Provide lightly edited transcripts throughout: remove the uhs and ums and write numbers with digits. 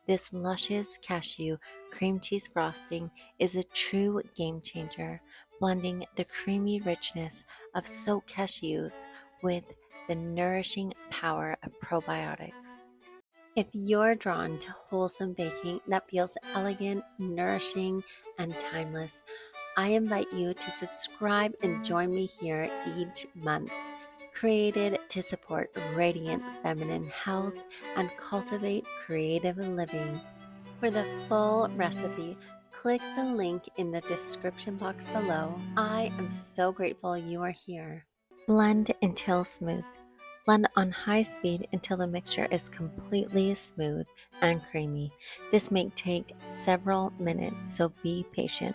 This luscious cashew cream cheese frosting is a true game changer, blending the creamy richness of soaked cashews with the nourishing power of probiotics. If you're drawn to wholesome baking that feels elegant, nourishing, and timeless, I invite you to subscribe and join me here each month. Created to support radiant feminine health and cultivate creative living. For the full recipe, click the link in the description box below. I am so grateful you are here. Blend until smooth. Blend on high speed until the mixture is completely smooth and creamy. This may take several minutes, so be patient.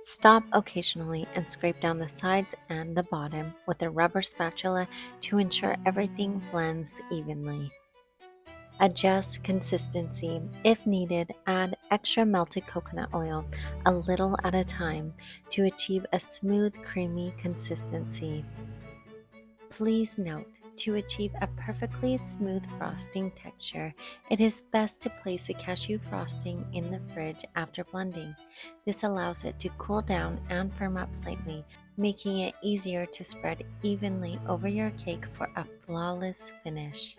Stop occasionally and scrape down the sides and the bottom with a rubber spatula to ensure everything blends evenly. Adjust consistency. If needed, add extra melted coconut oil a little at a time to achieve a smooth, creamy consistency. Please note, to achieve a perfectly smooth frosting texture, it is best to place the cashew frosting in the fridge after blending. This allows it to cool down and firm up slightly, making it easier to spread evenly over your cake for a flawless finish.